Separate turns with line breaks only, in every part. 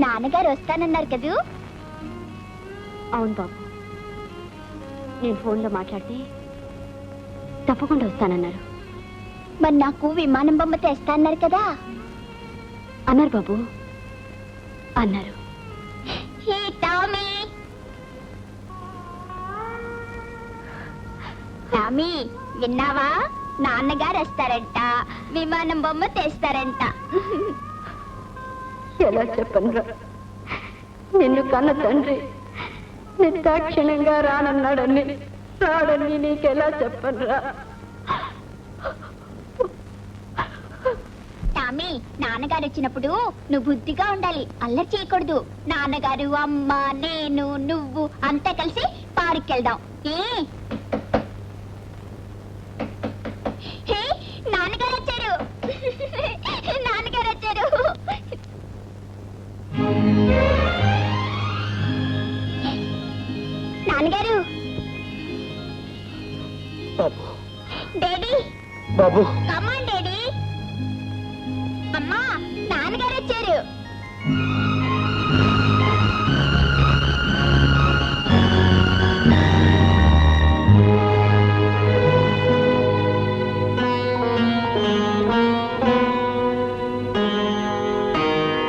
నాన్నగారు వస్తానన్నారు కదూ?
అవును బాబు, నేను ఫోన్లో మాట్లాడితే తప్పకుండా వస్తానన్నారు.
మరి నాకు విమానం బొమ్మ తెస్తా అన్నారు కదా?
అన్నారు బాబు, అన్నారు.
హే టామీ, టామీ విన్నావా? నాన్నగారు వస్తారంట, విమానం బొమ్మ తెస్తారంట.
ఎలా చెప్పనురా, నిన్ను కన్న తండ్రి నిర్దాక్షిణ్యంగా రానన్నాడని నీకెలా చెప్పనురా?
టామీ, నాన్నగారు వచ్చినప్పుడు నువ్వు బుద్ధిగా ఉండాలి, అల్లరి చేయకూడదు. నాన్నగారు, అమ్మ, నేను, నువ్వు అంతా కలిసి పార్క్ వెళ్దాం. నాన్నగారు వచ్చారు, నాన్నగారు వచ్చారు. నాన్నగారు.
బాబు,
డాడీ,
బాబు,
కమాన్ డాడీ. అమ్మా, నాన్నగారు వచ్చారు.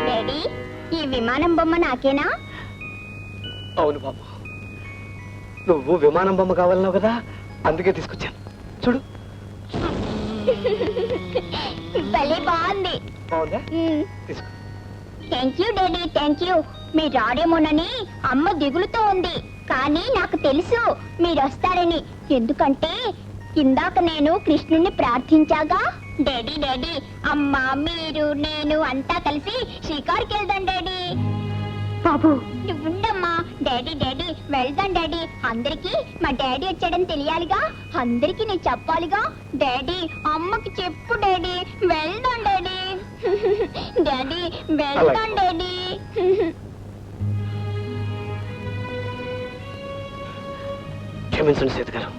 డాడీ, ఈ విమానం బొమ్మ నాకేనా?
అవును బాబు, నువ్వు విమానం బొమ్మ కావాలన్నావు కదా, అందుకే తీసుకొచ్చాను. చూడు.
భలే బాగుంది.
బాగుందా? తీసుకో.
Thank you daddy, thank you. మీరు రాడేమోనని అమ్మ దిగులుతో ఉంది, కానీ నాకు తెలుసు మీరు వస్తారని. ఎందుకంటే ఇందాక నేను కృష్ణుణ్ణి ప్రార్థించాగా. డాడీ డాడీ, అమ్మ, మీరు, నేను అంతా కలిసి షికారుకి వెళ్దాం డాడీ.
బాబు,
నువ్వుండమ్మా. డాడీ డాడీ, వెళ్దాం డాడీ. అందరికి మా డాడీ వచ్చాడని తెలియాలిగా, అందరికి నేను చెప్పాలిగా. డాడీ, అమ్మకి చెప్పు డాడీ. వెళ్దాం డాడీ. డాడీ, వెళ్దాం డాడీ.
క్షమించండి సీత గారు,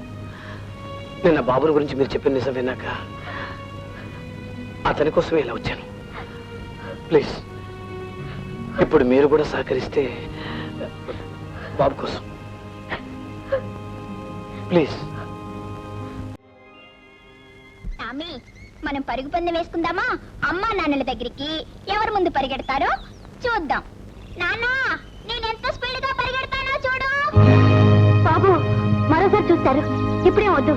నిన్న బాబుని గురించి మీరు చెప్పిన నిజం విన్నాక అతని కోసమే ఇలా వచ్చాను. ప్లీజ్, ఇప్పుడు మీరు కూడా సహకరిస్తే బాబు కోసం ప్లీజ్.
టామీ, మనం పరుగు పందెం వేసుకుందామా? అమ్మా నాన్నల దగ్గరికి ఎవరు ముందు పరిగెడతారో చూద్దాం. నాన్నా, నేనెంత స్పీడ్ గా పరిగెడతానో చూడు.
బాబు, మరోసారి చూస్తారు. ఇప్పుడే వద్దు.